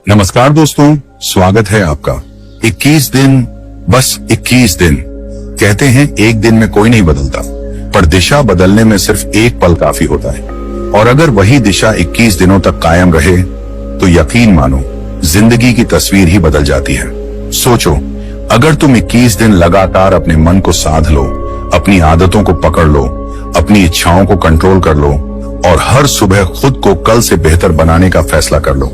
नमस्कार दोस्तों, स्वागत है आपका। 21 दिन, बस 21 दिन। कहते हैं एक दिन में कोई नहीं बदलता, पर दिशा बदलने में सिर्फ एक पल काफी होता है। और अगर वही दिशा 21 दिनों तक कायम रहे तो यकीन मानो जिंदगी की तस्वीर ही बदल जाती है। सोचो, अगर तुम 21 दिन लगातार अपने मन को साध लो, अपनी आदतों को पकड़ लो, अपनी इच्छाओं को कंट्रोल कर लो और हर सुबह खुद को कल से बेहतर बनाने का फैसला कर लो,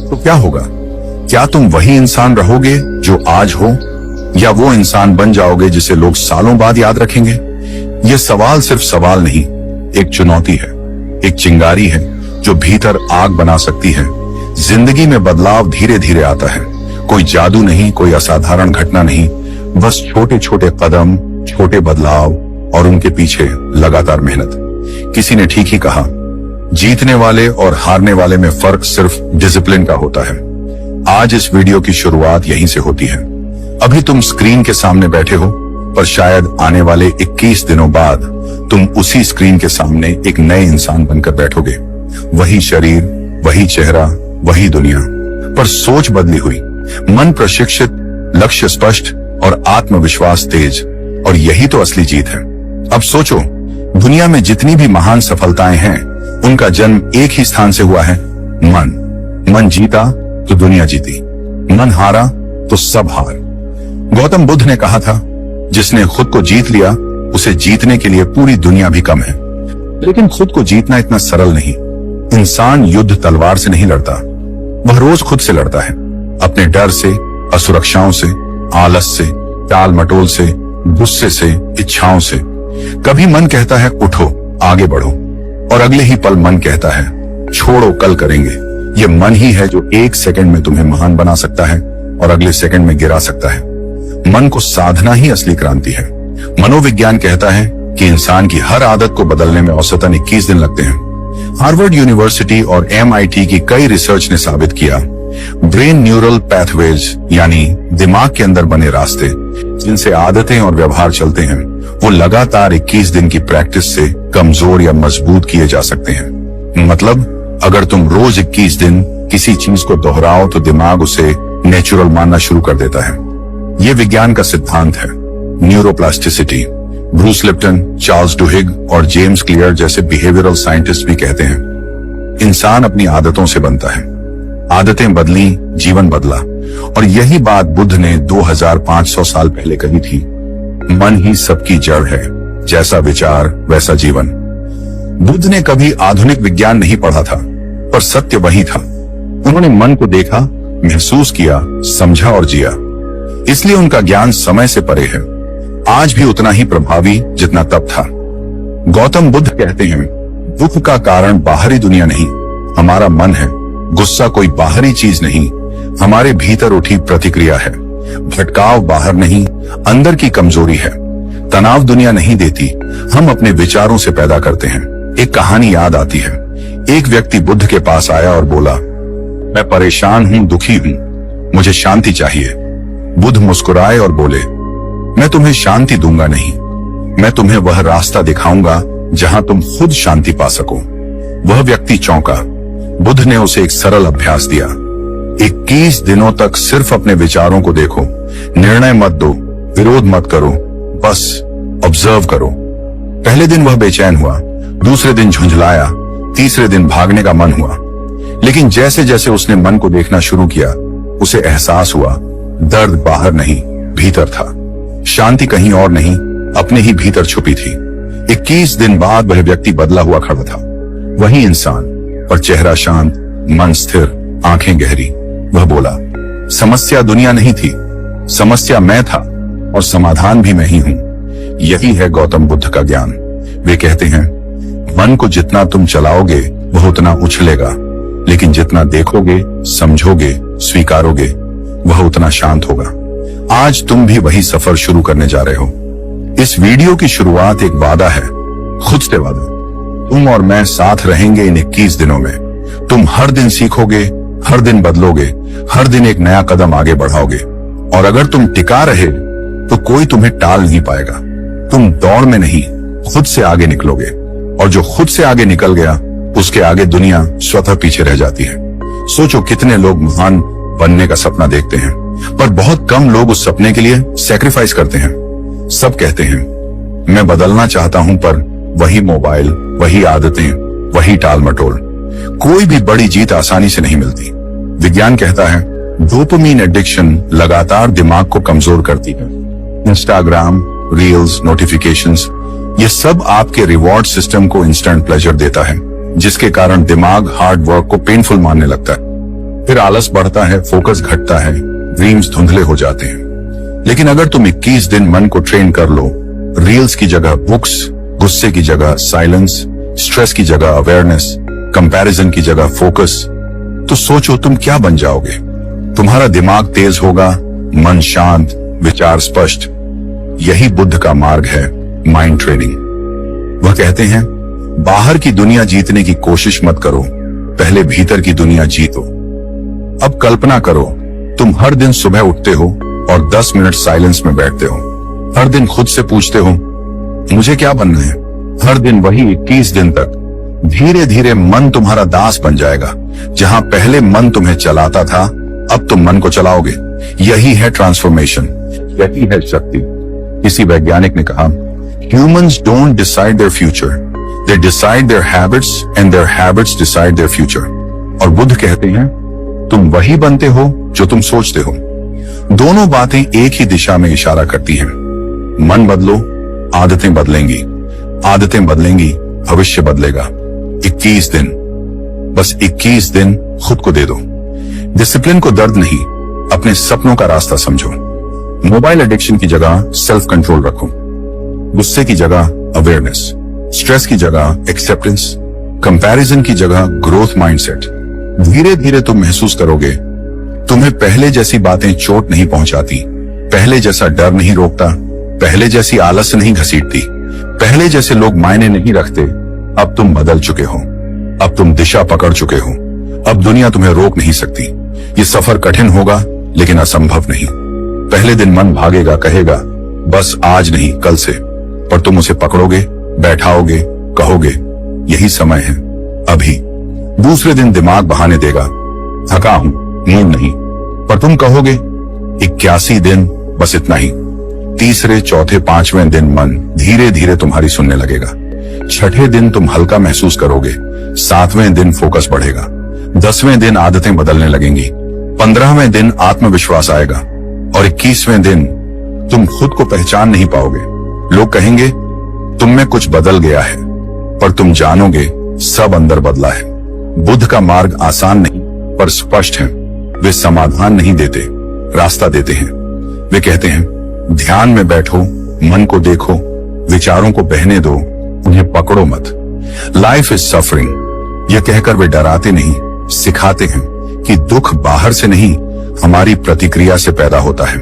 तो क्या होगा? क्या तुम वही इंसान रहोगे जो आज हो, या वो इंसान बन जाओगे जिसे लोग सालों बाद याद रखेंगे? ये सवाल सिर्फ सवाल नहीं, एक चुनौती है, एक चिंगारी है जो भीतर आग बना सकती है। जिंदगी में बदलाव धीरे धीरे आता है, कोई जादू नहीं, कोई असाधारण घटना नहीं, बस छोटे छोटे कदम, छोटे बदलाव और उनके पीछे लगातार मेहनत। किसी ने ठीक ही कहा, जीतने वाले और हारने वाले में फर्क सिर्फ डिसिप्लिन का होता है। आज इस वीडियो की शुरुआत यहीं से होती है। अभी तुम स्क्रीन के सामने बैठे हो, पर शायद आने वाले 21 दिनों बाद तुम उसी स्क्रीन के सामने एक नए इंसान बनकर बैठोगे। वही शरीर, वही चेहरा, वही दुनिया, पर सोच बदली हुई, मन प्रशिक्षित, लक्ष्य स्पष्ट और आत्मविश्वास तेज। और यही तो असली जीत है। अब सोचो, दुनिया में जितनी भी महान सफलताएं हैं, उनका जन्म एक ही स्थान से हुआ है, मन। मन जीता तो दुनिया जीती, मन हारा तो सब हार। गौतम बुद्ध ने कहा था, जिसने खुद को जीत लिया उसे जीतने के लिए पूरी दुनिया भी कम है। लेकिन खुद को जीतना इतना सरल नहीं। इंसान युद्ध तलवार से नहीं लड़ता, वह रोज खुद से लड़ता है, अपने डर से, असुरक्षाओं से, आलस से, टाल मटोल से, गुस्से से, इच्छाओं से। कभी मन कहता है उठो, आगे बढ़ो, और अगले ही पल मन कहता है छोड़ो, कल करेंगे। ये मन ही है जो एक सेकंड में तुम्हें महान बना सकता है और अगले सेकंड में गिरा सकता है। मन को साधना ही असली क्रांति है। मनोविज्ञान कहता है कि इंसान की हर आदत को बदलने में औसतन 21 दिन लगते हैं। हार्वर्ड यूनिवर्सिटी और MIT की कई रिसर्च ने साबित किया, ब्रेन न्यूरल पैथवेज यानी दिमाग के अंदर बने रास्ते जिनसे आदतें और व्यवहार चलते हैं, वो लगातार 21 दिन की प्रैक्टिस से कमजोर या मजबूत किए जा सकते हैं। मतलब, अगर तुम रोज 21 दिन किसी चीज को दोहराओ तो दिमाग उसे नेचुरल मानना शुरू कर देता है। ये विज्ञान का सिद्धांत है। न्यूरोप्लास्टिसिटी, ब्रूस लिप्टन, चार्ल्स डुहिग और जेम्स क्लियर जैसे बिहेवियरल साइंटिस्ट भी कहते हैं, इंसान अपनी आदतों से बनता है। आदतें बदली, जीवन बदला। और यही बात बुद्ध ने 2500 साल पहले कही थी, मन ही सबकी जड़ है, जैसा विचार वैसा जीवन। बुद्ध ने कभी आधुनिक विज्ञान नहीं पढ़ा था, पर सत्य वही था। उन्होंने मन को देखा, महसूस किया, समझा और जिया। इसलिए उनका ज्ञान समय से परे है, आज भी उतना ही प्रभावी जितना तब था। गौतम बुद्ध कहते हैं, दुख का कारण बाहरी दुनिया नहीं, हमारा मन है। गुस्सा कोई बाहरी चीज नहीं, हमारे भीतर उठी प्रतिक्रिया है। भटकाव बाहर नहीं, अंदर की कमजोरी है। तनाव दुनिया नहीं देती, हम अपने विचारों से पैदा करते हैं। एक कहानी याद आती है। एक व्यक्ति बुद्ध के पास आया और बोला, मैं परेशान हूं, दुखी हूं, मुझे शांति चाहिए। बुद्ध मुस्कुराए और बोले, मैं तुम्हें शांति दूंगा नहीं, मैं तुम्हें वह रास्ता दिखाऊंगा जहां तुम खुद शांति पा सको। वह व्यक्ति चौंका। बुद्ध ने उसे एक सरल अभ्यास दिया, 21 दिनों तक सिर्फ अपने विचारों को देखो, निर्णय मत दो, विरोध मत करो, बस ऑब्जर्व करो। पहले दिन वह बेचैन हुआ, दूसरे दिन झुंझलाया, तीसरे दिन भागने का मन हुआ। लेकिन जैसे जैसे उसने मन को देखना शुरू किया, उसे एहसास हुआ, दर्द बाहर नहीं, भीतर था। शांति कहीं और नहीं, अपने ही भीतर छुपी थी। 21 दिन बाद वह व्यक्ति बदला हुआ खड़ा था, वही इंसान, पर चेहरा शांत, मन स्थिर, आंखें गहरी। वह बोला, समस्या दुनिया नहीं थी, समस्या मैं था, और समाधान भी मैं ही हूं। यही है गौतम बुद्ध का ज्ञान। वे कहते हैं, मन को जितना तुम चलाओगे वह उतना उछलेगा, लेकिन जितना देखोगे, समझोगे, स्वीकारोगे, वह उतना शांत होगा। आज तुम भी वही सफर शुरू करने जा रहे हो। इस वीडियो की शुरुआत एक वादा है, खुद से वादा। तुम और मैं साथ रहेंगे इन 21 दिनों में। तुम हर दिन सीखोगे, हर दिन बदलोगे, हर दिन एक नया कदम आगे बढ़ाओगे। और अगर तुम टिका रहे तो कोई तुम्हें टाल नहीं पाएगा। तुम दौड़ में नहीं, खुद से आगे निकलोगे, और जो खुद से आगे निकल गया उसके आगे दुनिया स्वतः पीछे रह जाती है। सोचो कितने लोग महान बनने का सपना देखते हैं, पर बहुत कम लोग उस सपने के लिए सैक्रिफाइस करते हैं। सब कहते हैं मैं बदलना चाहता हूं, पर वही मोबाइल, वही आदतें, वही टाल मटोल। कोई भी बड़ी जीत आसानी से नहीं मिलती। विज्ञान कहता है डोपामाइन एडिक्शन लगातार दिमाग को कमजोर करती है। इंस्टाग्राम, रील्स, नोटिफिकेशंस, ये सब आपके रिवॉर्ड सिस्टम को इंस्टेंट प्लेजर देता है, जिसके कारण दिमाग हार्ड वर्क को पेनफुल मानने लगता है। फिर आलस बढ़ता है, फोकस घटता है, ड्रीम्स धुंधले हो जाते हैं। लेकिन अगर तुम 21 दिन मन को ट्रेन कर लो, रील्स की जगह बुक्स, गुस्से की जगह साइलेंस, स्ट्रेस की जगह अवेयरनेस, कंपैरिजन की जगह फोकस, तो सोचो तुम क्या बन जाओगे। तुम्हारा दिमाग तेज होगा, मन शांत, विचार स्पष्ट। यही बुद्ध का मार्ग है, माइंड ट्रेनिंग। वह कहते हैं बाहर की दुनिया जीतने की कोशिश मत करो, पहले भीतर की दुनिया जीतो। अब कल्पना करो तुम हर दिन सुबह उठते हो और 10 मिनट साइलेंस में बैठते हो। हर दिन खुद से पूछते हो मुझे क्या बनना है। हर दिन वही 21 दिन तक। धीरे धीरे मन तुम्हारा दास बन जाएगा। जहां पहले मन तुम्हें चलाता था, अब तुम मन को चलाओगे। यही है ट्रांसफॉर्मेशन, यही है शक्ति। किसी वैज्ञानिक ने कहा humans don't decide their future, they decide their habits and their habits decide their future. और बुद्ध कहते हैं तुम वही बनते हो जो तुम सोचते हो। दोनों बातें एक ही दिशा में इशारा करती हैं। मन बदलो, आदतें बदलेंगी, आदतें बदलेंगी, भविष्य बदलेगा। 21 दिन, बस 21 दिन खुद को दे दो। डिसिप्लिन को दर्द नहीं, अपने सपनों का रास्ता समझो। मोबाइल एडिक्शन की जगह सेल्फ कंट्रोल रखो, गुस्से की जगह अवेयरनेस, स्ट्रेस की जगह एक्सेप्टेंस, कंपैरिजन की जगह ग्रोथ माइंडसेट। धीरे धीरे तुम महसूस करोगे तुम्हें पहले जैसी बातें चोट नहीं पहुंचाती, पहले जैसा डर नहीं रोकता, पहले जैसी आलस नहीं घसीटती, पहले जैसे लोग मायने नहीं रखते। अब तुम बदल चुके हो, अब तुम दिशा पकड़ चुके हो। अब दुनिया तुम्हें रोक नहीं सकती। ये सफर कठिन होगा लेकिन असंभव नहीं। पहले दिन मन भागेगा, कहेगा बस आज नहीं कल से, पर तुम उसे पकड़ोगे, बैठाओगे, कहोगे यही समय है, अभी। दूसरे दिन दिमाग बहाने देगा, थका हूं, नींद नहीं, पर तुम कहोगे 81 दिन, बस इतना ही। तीसरे, चौथे, पांचवें दिन मन धीरे धीरे तुम्हारी सुनने लगेगा। छठे दिन तुम हल्का महसूस करोगे, 7वें दिन फोकस बढ़ेगा, 10वें दिन आदतें बदलने लगेंगी, 15वें दिन आत्मविश्वास आएगा और 21वें दिन तुम खुद को पहचान नहीं पाओगे। लोग कहेंगे तुम में कुछ बदल गया है, पर तुम जानोगे सब अंदर बदला है। बुद्ध का मार्ग आसान नहीं पर स्पष्ट है। वे समाधान नहीं देते, रास्ता देते हैं। वे कहते हैं ध्यान में बैठो, मन को देखो, विचारों को बहने दो, उन्हें पकड़ो मत। लाइफ इज सफरिंग, यह कहकर वे डराते नहीं, सिखाते हैं कि दुख बाहर से नहीं, हमारी प्रतिक्रिया से पैदा होता है।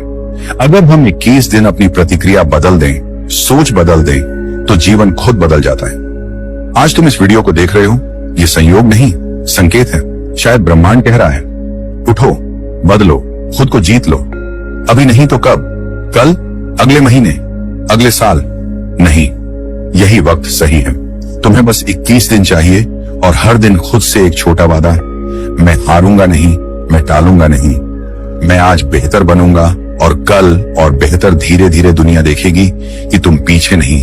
अगर हम 21 दिन अपनी प्रतिक्रिया बदल दें, सोच बदल दें, तो जीवन खुद बदल जाता है। आज तुम इस वीडियो को देख रहे हो, ये संयोग नहीं, संकेत है। शायद ब्रह्मांड कह रहा है उठो, बदलो, खुद को जीत लो। अभी नहीं तो कब? कल, अगले महीने, अगले साल? नहीं, यही वक्त सही है। तुम्हें बस 21 दिन चाहिए और हर दिन खुद से एक छोटा वादा। मैं हारूंगा नहीं, मैं टालूंगा नहीं, मैं आज बेहतर बनूंगा और कल और बेहतर। धीरे धीरे दुनिया देखेगी कि तुम पीछे नहीं,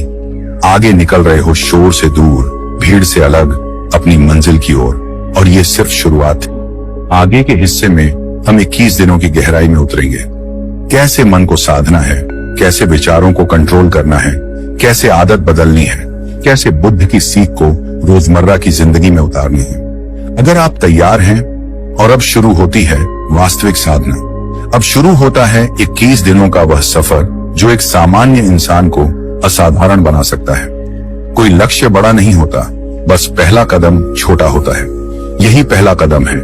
आगे निकल रहे हो, शोर से दूर, भीड़ से अलग, अपनी मंजिल की ओर। और ये सिर्फ शुरुआत है। आगे के हिस्से में हम 21 दिनों की गहराई में उतरेंगे। कैसे मन को साधना है, कैसे विचारों को कंट्रोल करना है, कैसे आदत बदलनी है, कैसे बुद्ध की सीख को रोजमर्रा की जिंदगी में उतारनी है। अगर आप तैयार हैं, और अब शुरू होती है वास्तविक साधना। अब शुरू होता है 21 दिनों का वह सफर जो एक सामान्य इंसान को असाधारण बना सकता है। कोई लक्ष्य बड़ा नहीं होता, बस पहला कदम छोटा होता है। यही पहला कदम है,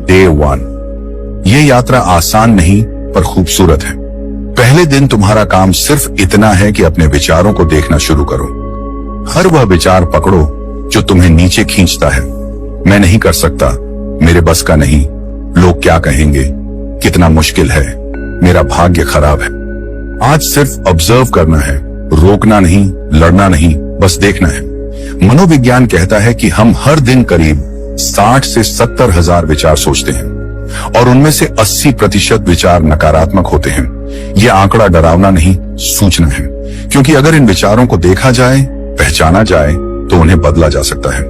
डे 1। ये यात्रा आसान नहीं पर खूबसूरत है। पहले दिन तुम्हारा काम सिर्फ इतना है कि अपने विचारों को देखना शुरू करो। हर वह विचार पकड़ो जो तुम्हें नीचे खींचता है। मैं नहीं कर सकता, मेरे बस का नहीं, लोग क्या कहेंगे, कितना मुश्किल है, मेरा भाग्य खराब है। आज सिर्फ ऑब्जर्व करना है, रोकना नहीं, लड़ना नहीं, बस देखना है। मनोविज्ञान कहता है कि हम हर दिन करीब 60 से 70 हजार विचार सोचते हैं और उनमें से 80% विचार नकारात्मक होते हैं। यह आंकड़ा डरावना नहीं, सूचना है, क्योंकि अगर इन विचारों को देखा जाए, पहचाना जाए, तो उन्हें बदला जा सकता है।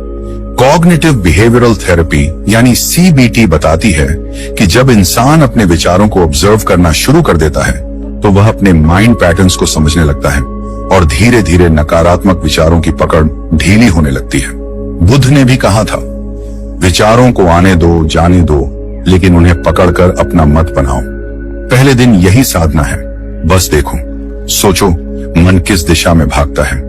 कॉग्निटिव बिहेवियरल थेरेपी यानी CBT बताती है कि जब इंसान अपने विचारों को ऑब्जर्व करना शुरू कर देता है तो वह अपने माइंड पैटर्न्स को समझने लगता है और धीरे धीरे नकारात्मक विचारों की पकड़ ढीली होने लगती है। बुद्ध ने भी कहा था, विचारों को आने दो, जाने दो, लेकिन उन्हें पकड़कर अपना मत बनाओ। पहले दिन यही साधना है। बस देखो, सोचो, मन किस दिशा में भागता है,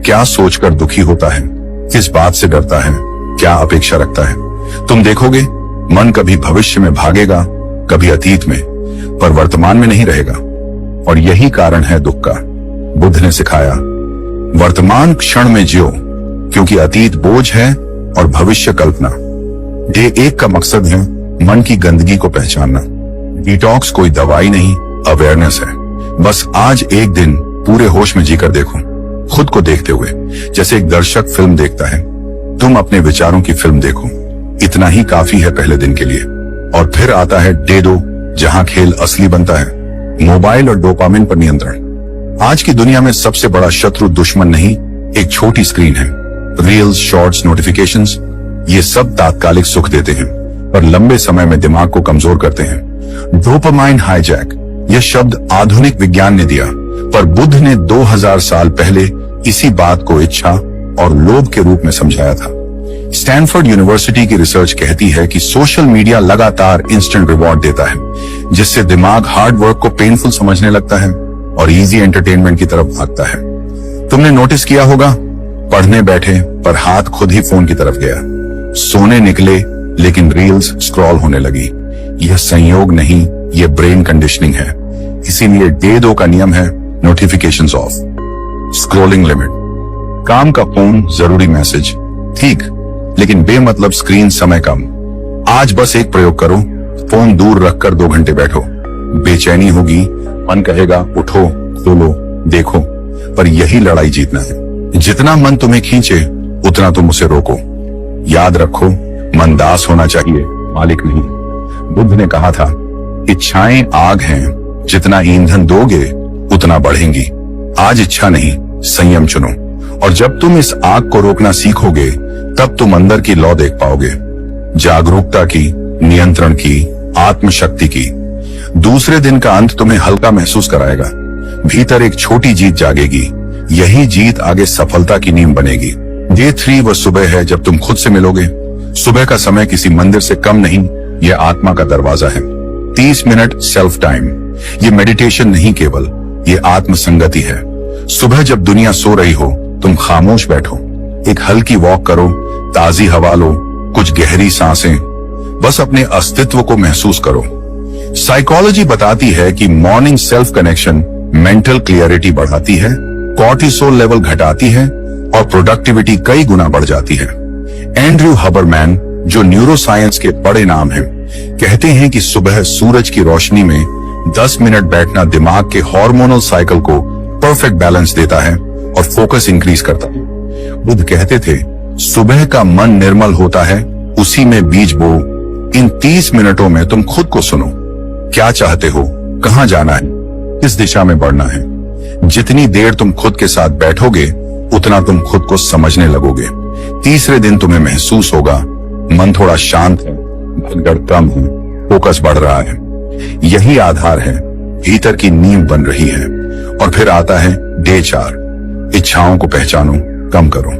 क्या सोचकर दुखी होता है, किस बात से डरता है, क्या अपेक्षा रखता है। तुम देखोगे मन कभी भविष्य में भागेगा, कभी अतीत में, पर वर्तमान में नहीं रहेगा। और यही कारण है दुख का। बुद्ध ने सिखाया, वर्तमान क्षण में जियो, क्योंकि अतीत बोझ है और भविष्य कल्पना। डे 1 का मकसद है मन की गंदगी को पहचानना। डिटॉक्स कोई दवाई नहीं, अवेयरनेस है। बस आज एक दिन पूरे होश में जीकर देखो, खुद को देखते हुए, जैसे एक दर्शक फिल्म देखता है। तुम अपने विचारों की फिल्म देखो। इतना ही काफी है पहले दिन के लिए। और फिर आता है डे 2, जहां खेल असली बनता है, मोबाइल और डोपामिन पर नियंत्रण। आज की दुनिया में सबसे बड़ा शत्रु दुश्मन नहीं, एक छोटी स्क्रीन है। रील्स, शॉर्ट्स, नोटिफिकेशंस, ये सब तात्कालिक सुख देते हैं, पर लंबे समय में दिमाग को कमजोर करते हैं। डोपामाइन हाईजैक, यह शब्द आधुनिक विज्ञान ने दिया, पर बुद्ध ने 2000 साल पहले इसी बात को इच्छा और लोभ के रूप में समझाया था। स्टैनफोर्ड यूनिवर्सिटी की रिसर्च कहती है कि सोशल मीडिया लगातार इंस्टेंट रिवॉर्ड देता है, जिससे दिमाग हार्ड वर्क को पेनफुल समझने लगता है और इजी एंटरटेनमेंट की तरफ भागता है। तुमने नोटिस किया होगा, पढ़ने बैठे पर हाथ खुद ही फोन की तरफ गया, सोने निकले लेकिन रील्स स्क्रॉल होने लगी। यह संयोग नहीं, यह ब्रेन कंडीशनिंग है। इसीलिए डे 2 का नियम है, नोटिफिकेशंस ऑफ, स्क्रॉलिंग लिमिट। काम का फोन, जरूरी मैसेज, ठीक, लेकिन बेमतलब स्क्रीन समय कम। आज बस एक प्रयोग करो, फोन दूर रखकर 2 घंटे बैठो। बेचैनी होगी, मन कहेगा उठो, खोलो, देखो, पर यही लड़ाई जीतना है। जितना मन तुम्हें खींचे, उतना तुम उसे रोको। याद रखो, मन दास होना चाहिए, मालिक नहीं। बुद्ध ने कहा था, इच्छाएं आग हैं, जितना ईंधन दोगे उतना बढ़ेंगी। आज इच्छा नहीं, संयम चुनो, और जब तुम इस आग को रोकना सीखोगे, तब तुम अंदर की लौ देख पाओगे, जागरूकता की, नियंत्रण की, आत्मशक्ति की। दूसरे दिन का अंत तुम्हें हल्का महसूस कराएगा। भीतर एक छोटी जीत जागेगी। यही जीत आगे सफलता की नींव बनेगी। डे 3 वह सुबह है जब तुम खुद से मिलोगे। सुबह का समय किसी मंदिर से कम नहीं, यह आत्मा का दरवाजा है। 30 मिनट सेल्फ टाइम, ये मेडिटेशन नहीं केवल, ये आत्मसंगति है। सुबह जब दुनिया सो रही हो, तुम खामोश बैठो, एक हल्की वॉक करो, ताजी हवा लो, कुछ गहरी सांसें, बस अपने अस्तित्व को महसूस करो। साइकोलॉजी बताती है कि morning self connection mental clarity बढ़ाती है, कॉर्टिसोल लेवल घटाती है और प्रोडक्टिविटी कई गुना बढ़ जाती है। एंड्रयू हबरमैन, जो न्यूरोसाइंस के बड़े नाम हैं, कहते हैं कि सुबह सूरज की रोशनी में 10 मिनट बैठना दिमाग के हार्मोनल साइकिल को परफेक्ट बैलेंस देता है और फोकस इंक्रीज करता है। बुद्ध कहते थे, सुबह का मन निर्मल होता है, उसी में बीज बो। इन 30 मिनटों में तुम खुद को सुनो, क्या चाहते हो, कहां जाना है, किस दिशा में बढ़ना है। जितनी देर तुम खुद के साथ बैठोगे, उतना तुम खुद को समझने लगोगे। तीसरे दिन तुम्हें महसूस होगा, मन थोड़ा शांत है, भगदड़ कम है, फोकस बढ़ रहा है। यही आधार है, भीतर की नींव बन रही है। और फिर आता है डे 4, इच्छाओं को पहचानो, कम करो।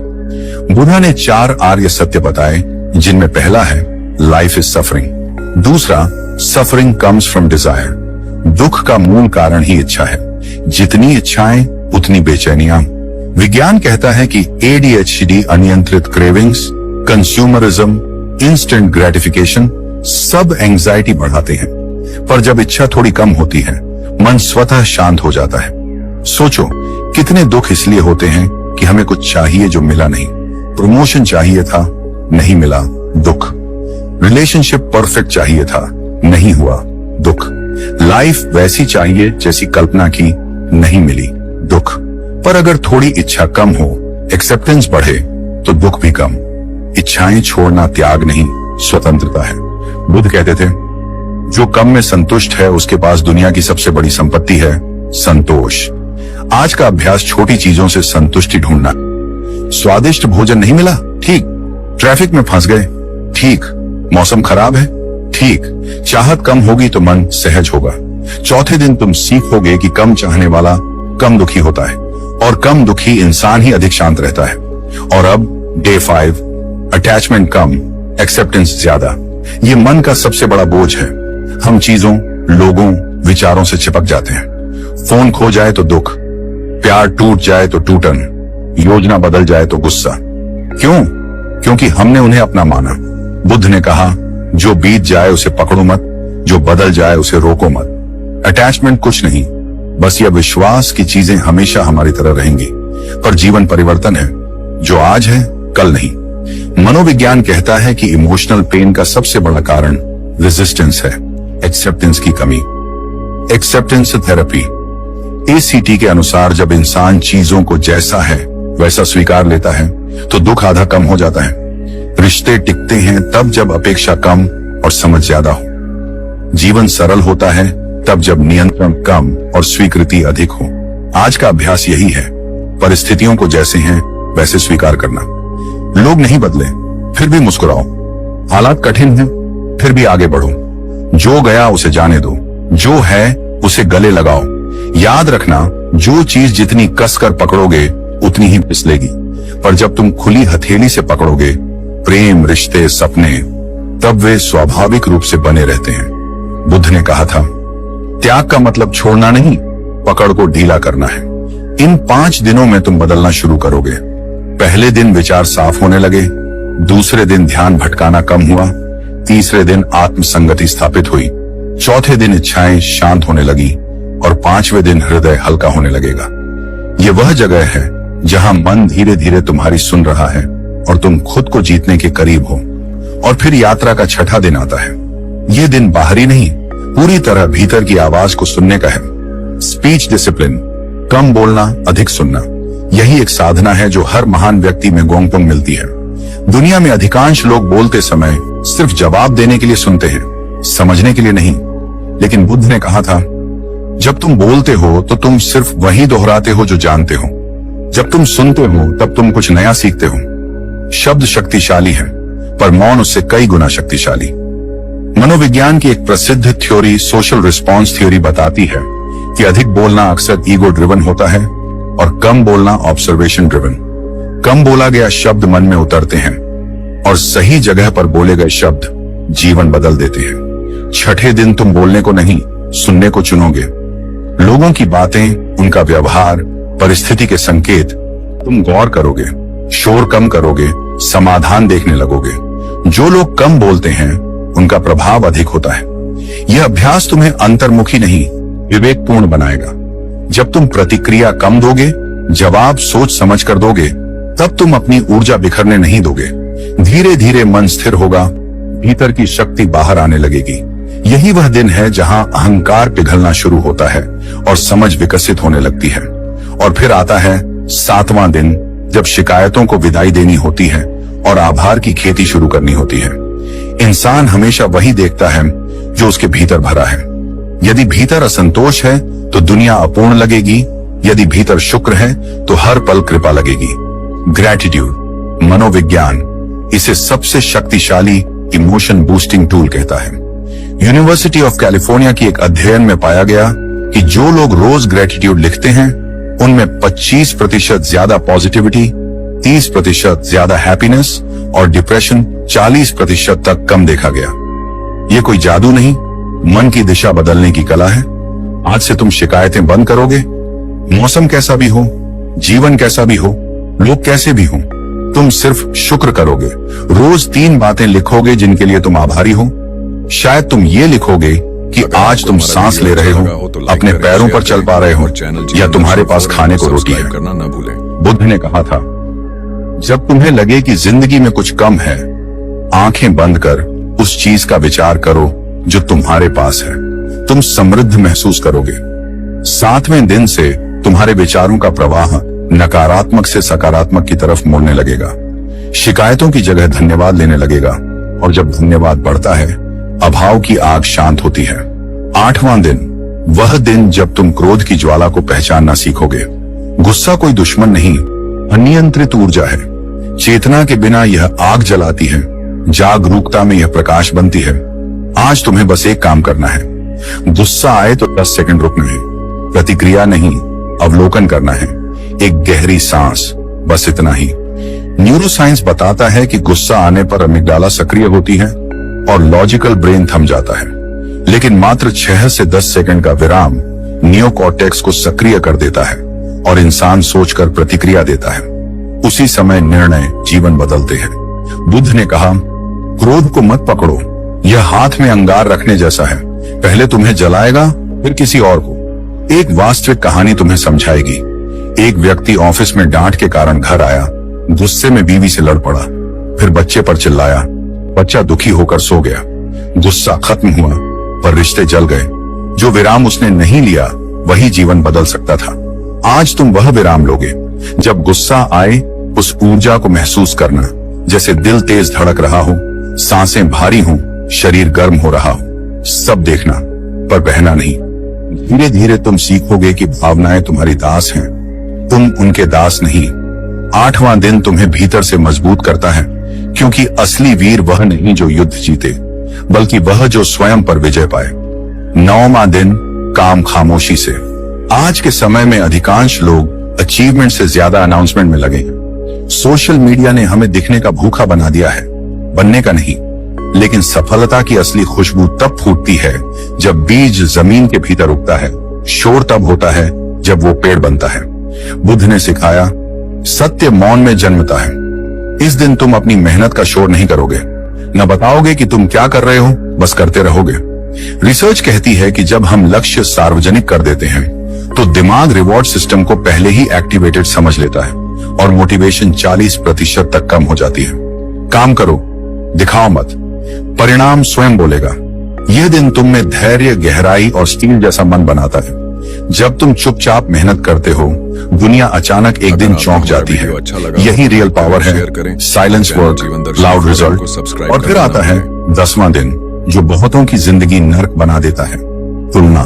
बुद्ध ने 4 आर्य सत्य बताए, जिनमें पहला है लाइफ इज सफरिंग, दूसरा सफरिंग कम्स फ्रॉम डिजायर, दुख का मूल कारण ही इच्छा है, जितनी इच्छाएं उतनी बेचैनियां। विज्ञान कहता है कि ADHD, अनियंत्रित क्रेविंग्स, कंज्यूमरिज्म, इंस्टेंट ग्रेटिफिकेशन सब एंजाइटी बढ़ाते हैं। पर जब इच्छा थोड़ी कम होती है, मन स्वतः शांत हो जाता है। सोचो, कितने दुख इसलिए होते हैं कि हमें कुछ चाहिए जो मिला नहीं। प्रमोशन चाहिए था, नहीं मिला, दुख। रिलेशनशिप परफेक्ट चाहिए था, नहीं हुआ, दुख। लाइफ वैसी चाहिए जैसी कल्पना की, नहीं मिली, दुख। पर अगर थोड़ी इच्छा कम हो, एक्सेप्टेंस बढ़े, तो दुख भी कम। इच्छाएं छोड़ना त्याग नहीं, स्वतंत्रता है। बुद्ध कहते थे, जो कम में संतुष्ट है उसके पास दुनिया की सबसे बड़ी संपत्ति है संतोष। आज का अभ्यास छोटी चीजों से संतुष्टि ढूंढना। स्वादिष्ट भोजन नहीं मिला, ठीक। ट्रैफिक में फंस गए, ठीक। मौसम खराब है, ठीक। चाहत कम होगी तो मन सहज होगा। चौथे दिन तुम सीखोगे कि कम चाहने वाला कम दुखी होता है और कम दुखी इंसान ही अधिक शांत रहता है। और अब डे 5, अटैचमेंट कम, एक्सेप्टेंस ज्यादा। ये मन का सबसे बड़ा बोझ है। हम चीजों, लोगों, विचारों से चिपक जाते हैं। फोन खो जाए तो दुख, प्यार टूट जाए तो टूटन, योजना बदल जाए तो गुस्सा। क्यों? क्योंकि हमने उन्हें अपना माना। बुद्ध ने कहा, जो बीत जाए उसे पकड़ो मत, जो बदल जाए उसे रोको मत। अटैचमेंट कुछ नहीं, बस यह विश्वास की चीजें हमेशा हमारी तरह रहेंगी। पर जीवन परिवर्तन है, जो आज है कल नहीं। मनोविज्ञान कहता है कि इमोशनल पेन का सबसे बड़ा कारण रेजिस्टेंस है, एक्सेप्टेंस की कमी। Acceptance therapy. ACT के अनुसार जब इंसान चीजों को जैसा है वैसा स्वीकार लेता है तो दुख आधा कम हो जाता है। रिश्ते टिकते हैं तब जब अपेक्षा कम और समझ ज्यादा हो। जीवन सरल होता है तब जब नियंत्रण कम और स्वीकृति अधिक हो। आज का अभ्यास यही है, परिस्थितियों को जैसे हैं वैसे स्वीकार करना। लोग नहीं बदले, फिर भी मुस्कुराओ। हालात कठिन हैं, फिर भी आगे बढ़ो। जो गया उसे जाने दो, जो है उसे गले लगाओ। याद रखना, जो चीज जितनी कसकर पकड़ोगे उतनी ही फिसलेगी, पर जब तुम खुली हथेली से पकड़ोगे, प्रेम, रिश्ते, सपने, तब वे स्वाभाविक रूप से बने रहते हैं। बुद्ध ने कहा था, त्याग का मतलब छोड़ना नहीं, पकड़ को ढीला करना है। इन 5 दिनों में तुम बदलना शुरू करोगे। पहले दिन विचार साफ होने लगे, दूसरे दिन ध्यान भटकाना कम हुआ, तीसरे दिन आत्मसंगति स्थापित हुई, चौथे दिन इच्छाएं शांत होने लगी और 5वें दिन हृदय हल्का होने लगेगा। ये वह जगह है जहां मन धीरे धीरे तुम्हारी सुन रहा है और तुम खुद को जीतने के करीब हो। और फिर यात्रा का छठा दिन आता है। ये दिन बाहरी नहीं, पूरी तरह भीतर की आवाज को सुनने का है। स्पीच डिसिप्लिन, कम बोलना, अधिक सुनना। यही एक साधना है जो हर महान व्यक्ति में गोंगपोंग मिलती है। दुनिया में अधिकांश लोग बोलते समय सिर्फ जवाब देने के लिए सुनते हैं, समझने के लिए नहीं। लेकिन बुद्ध ने कहा था, जब तुम बोलते हो तो तुम सिर्फ वही दोहराते हो जो जानते हो। जब तुम सुनते हो तब तुम कुछ नया सीखते हो। शब्द शक्तिशाली है, पर मौन उससे कई गुना शक्तिशाली। मनोविज्ञान की एक प्रसिद्ध थ्योरी, सोशल रिस्पॉन्स थ्योरी, बताती है कि अधिक बोलना अक्सर ईगो ड्रिवन होता है और कम बोलना ऑब्जर्वेशन ड्रिवन। कम बोला गया शब्द मन में उतरते हैं और सही जगह पर बोले गए शब्द जीवन बदल देते हैं। छठे दिन तुम बोलने को नहीं, सुनने को चुनोगे। लोगों की बातें, उनका व्यवहार, परिस्थिति के संकेत तुम गौर करोगे, शोर कम करोगे, समाधान देखने लगोगे। जो लोग कम बोलते हैं उनका प्रभाव अधिक होता है। यह अभ्यास तुम्हें अंतर्मुखी नहीं, विवेकपूर्ण बनाएगा। जब तुम प्रतिक्रिया कम दोगे, जवाब सोच समझ कर दोगे, तब तुम अपनी ऊर्जा बिखरने नहीं दोगे। धीरे धीरे मन स्थिर होगा, भीतर की शक्ति बाहर आने लगेगी। यही वह दिन है जहां अहंकार पिघलना शुरू होता है और समझ विकसित होने लगती है। और फिर आता है 7वां दिन, जब शिकायतों को विदाई देनी होती है और आभार की खेती शुरू करनी होती है। इंसान हमेशा वही देखता है जो उसके भीतर भरा है। यदि भीतर असंतोष है तो दुनिया अपूर्ण लगेगी, यदि भीतर शुक्र है तो हर पल कृपा लगेगी। ग्रैटिट्यूड, मनोविज्ञान इसे सबसे शक्तिशाली इमोशन बूस्टिंग टूल कहता है। यूनिवर्सिटी ऑफ कैलिफोर्निया की एक अध्ययन में पाया गया कि जो लोग रोज ग्रैटिट्यूड लिखते हैं उनमें 25% ज्यादा पॉजिटिविटी, 30% ज्यादा हैप्पीनेस और डिप्रेशन 40% तक कम देखा गया। ये कोई जादू नहीं, मन की दिशा बदलने की कला है। आज से तुम शिकायतें बंद करोगे। मौसम कैसा भी हो, जीवन कैसा भी हो, लोग कैसे भी हो, तुम सिर्फ शुक्र करोगे। रोज 3 बातें लिखोगे जिनके लिए तुम आभारी हो। शायद तुम ये लिखोगे कि आज तुम सांस ले रहे हो, अपने पैरों पर चल पा रहे हो, या तुम्हारे पास खाने को रोटी है। बुद्ध ने कहा था, जब तुम्हें लगे कि जिंदगी में कुछ कम है, आंखें बंद कर उस चीज का विचार करो जो तुम्हारे पास है। तुम समृद्ध महसूस करोगे। 7वें दिन से तुम्हारे विचारों का प्रवाह नकारात्मक से सकारात्मक की तरफ मुड़ने लगेगा। शिकायतों की जगह धन्यवाद लेने लगेगा, और जब धन्यवाद बढ़ता है, अभाव की आग शांत होती है। 8वां दिन, वह दिन जब तुम क्रोध की ज्वाला को पहचानना सीखोगे। गुस्सा कोई दुश्मन नहीं, अनियंत्रित ऊर्जा है। चेतना के बिना यह आग जलाती है, जागरूकता में यह प्रकाश बनती है। आज तुम्हें बस एक काम करना है। गुस्सा आए तो 10 सेकंड रुकना है, प्रतिक्रिया नहीं, अवलोकन करना है, एक गहरी सांस, बस इतना ही। न्यूरोसाइंस बताता है कि गुस्सा आने पर अमिगडाला सक्रिय होती है और लॉजिकल ब्रेन थम जाता है, लेकिन मात्र 6 से 10 सेकंड का विराम नियोकॉर्टेक्स को सक्रिय कर देता है और इंसान सोचकर प्रतिक्रिया देता है। उसी समय निर्णय जीवन बदलते हैं। बुद्ध ने कहा, क्रोध को मत पकड़ो, यह हाथ में अंगार रखने जैसा है, पहले तुम्हें जलाएगा फिर किसी और को। एक वास्तविक कहानी तुम्हें समझाएगी। एक व्यक्ति ऑफिस में डांट के कारण घर आया, गुस्से में बीवी से लड़ पड़ा, फिर बच्चे पर चिल्लाया, बच्चा दुखी होकर सो गया। गुस्सा खत्म हुआ पर रिश्ते जल गए। जो विराम उसने नहीं लिया वही जीवन बदल सकता था। आज तुम वह विराम लोगे। जब गुस्सा आए उस ऊर्जा को महसूस करना, जैसे दिल तेज धड़क रहा हो, सांसें भारी हों, शरीर गर्म हो रहा हो। सब देखना पर बहना नहीं। धीरे धीरे तुम सीखोगे कि भावनाएं तुम्हारी दास हैं, तुम उनके दास नहीं। 8वां दिन तुम्हें भीतर से मजबूत करता है, क्योंकि असली वीर वह नहीं जो युद्ध जीते, बल्कि वह जो स्वयं पर विजय पाए। 9वां दिन, काम खामोशी से। आज के समय में अधिकांश लोग अचीवमेंट से ज्यादा अनाउंसमेंट में लगे हैं। सोशल मीडिया ने हमें दिखने का भूखा बना दिया है, बनने का नहीं। लेकिन सफलता की असली खुशबू तब फूटती है जब बीज जमीन के भीतर उगता है। शोर तब होता है जब वो पेड़ बनता है। बुद्ध ने सिखाया, सत्य मौन में जन्मता है। इस दिन तुम अपनी मेहनत का शोर नहीं करोगे, न बताओगे कि तुम क्या कर रहे हो, बस करते रहोगे। रिसर्च कहती है कि जब हम लक्ष्य सार्वजनिक कर देते हैं तो दिमाग रिवॉर्ड सिस्टम को पहले ही एक्टिवेटेड समझ लेता है और मोटिवेशन 40% तक कम हो जाती है। काम करो, दिखाओ मत, परिणाम स्वयं बोलेगा। यह दिन तुम में धैर्य, गहराई और स्टील जैसा मन बनाता है। जब तुम चुपचाप मेहनत करते हो, दुनिया अचानक एक दिन चौंक जाती है। यही रियल पावर है, साइलेंस वर्क, लाउड रिजल्ट। और फिर आता है 10वां दिन, जो बहुतों की जिंदगी नर्क बना देता है, तुलना,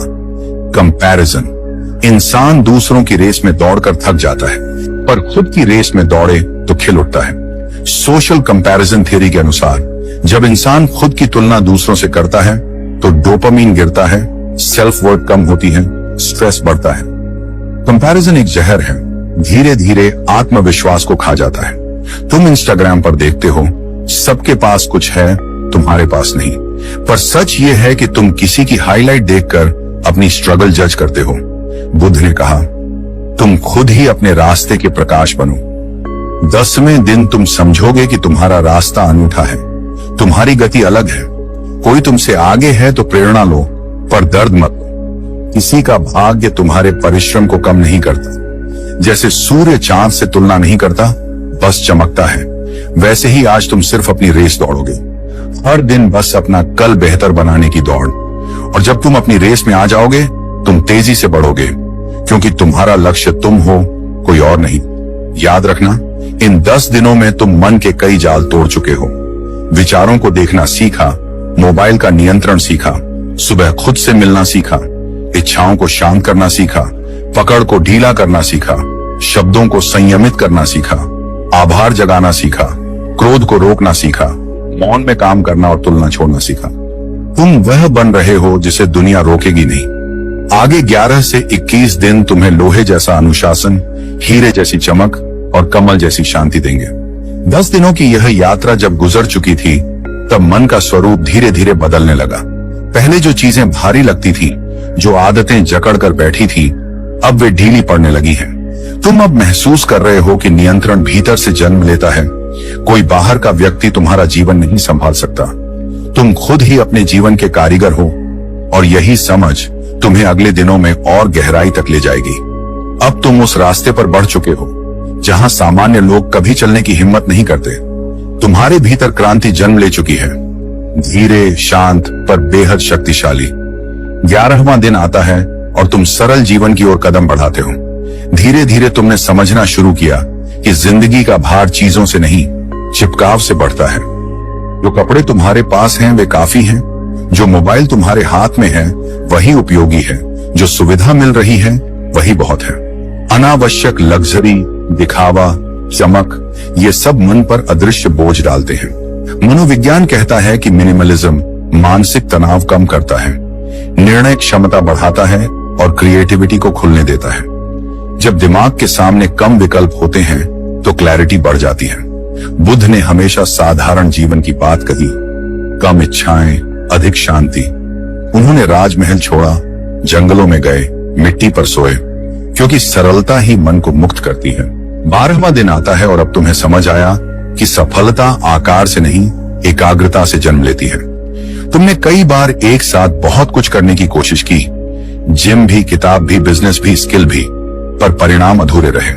कंपैरिजन। इंसान दूसरों की रेस में दौड़कर थक जाता है, पर खुद की रेस में दौड़े तो खिल उठता है। सोशल कंपैरिजन थ्योरी के अनुसार जब इंसान खुद की तुलना दूसरों से करता है तो डोपामीन गिरता है, सेल्फ वर्थ कम होती है, स्ट्रेस बढ़ता है। कंपैरिजन एक जहर है, धीरे धीरे आत्मविश्वास को खा जाता है। तुम इंस्टाग्राम पर देखते हो सबके पास कुछ है, तुम्हारे पास नहीं। पर सच ये है कि तुम किसी की हाईलाइट देखकर अपनी स्ट्रगल जज करते हो। बुद्ध ने कहा, तुम खुद ही अपने रास्ते के प्रकाश बनो। 10वें दिन तुम समझोगे कि तुम्हारा रास्ता अनूठा है, तुम्हारी गति अलग है। कोई तुमसे आगे है तो प्रेरणा लो, पर दर्द मत लो। किसी का भाग्य तुम्हारे परिश्रम को कम नहीं करता। जैसे सूर्य चांद से तुलना नहीं करता, बस चमकता है, वैसे ही आज तुम सिर्फ अपनी रेस दौड़ोगे। हर दिन बस अपना कल बेहतर बनाने की दौड़। और जब तुम अपनी रेस में आ जाओगे, तुम तेजी से बढ़ोगे, क्योंकि तुम्हारा लक्ष्य तुम हो, कोई और नहीं। याद रखना, इन 10 दिनों में तुम मन के कई जाल तोड़ चुके हो। विचारों को देखना सीखा, मोबाइल का नियंत्रण सीखा, सुबह खुद से मिलना सीखा, इच्छाओं को शांत करना सीखा, पकड़ को ढीला करना सीखा, शब्दों को संयमित करना सीखा, आभार जगाना सीखा, क्रोध को रोकना सीखा, मौन में काम करना और तुलना छोड़ना सीखा। तुम वह बन रहे हो जिसे दुनिया रोकेगी नहीं। आगे 11 से 21 दिन तुम्हें लोहे जैसा अनुशासन, हीरे जैसी चमक और कमल जैसी शांति देंगे। 10 दिनों की यह यात्रा जब गुजर चुकी थी, तब मन का स्वरूप धीरे धीरे बदलने लगा। पहले जो चीजें भारी लगती थी, जो आदतें जकड़ कर बैठी थी, अब वे ढीली पड़ने लगी हैं। तुम अब महसूस कर रहे हो कि नियंत्रण भीतर से जन्म लेता है। कोई बाहर का व्यक्ति तुम्हारा जीवन नहीं संभाल सकता। तुम खुद ही अपने जीवन के कारीगर हो, और यही समझ तुम्हें अगले दिनों में और गहराई तक ले जाएगी। अब तुम उस रास्ते पर बढ़ चुके हो जहां सामान्य लोग कभी चलने की हिम्मत नहीं करते। तुम्हारे भीतर क्रांति जन्म ले चुकी है, धीरे, शांत पर बेहद शक्तिशाली। 11वां दिन आता है और तुम सरल जीवन की ओर कदम बढ़ाते हो। धीरे धीरे तुमने समझना शुरू किया कि जिंदगी का भार चीजों से नहीं, चिपकाव से बढ़ता है। जो कपड़े तुम्हारे पास हैं वे काफी हैं, जो मोबाइल तुम्हारे हाथ में है वही उपयोगी है, जो सुविधा मिल रही है वही बहुत है। अनावश्यक लग्जरी, दिखावा, चमक ये सब मन पर अदृश्य बोझ डालते हैं। मनोविज्ञान कहता है कि मिनिमलिज्म मानसिक तनाव कम करता है, निर्णय क्षमता बढ़ाता है और क्रिएटिविटी को खुलने देता है। जब दिमाग के सामने कम विकल्प होते हैं तो क्लैरिटी बढ़ जाती है। बुद्ध ने हमेशा साधारण जीवन की बात कही, कम इच्छाएं, अधिक शांति। उन्होंने राजमहल छोड़ा, जंगलों में गए, मिट्टी पर सोए, क्योंकि सरलता ही मन को मुक्त करती है। 12वां दिन आता है और अब तुम्हें समझ आया कि सफलता आकार से नहीं, एकाग्रता से जन्म लेती है। तुमने कई बार एक साथ बहुत कुछ करने की कोशिश की, जिम भी, किताब भी, बिजनेस भी, स्किल भी, पर परिणाम अधूरे रहे।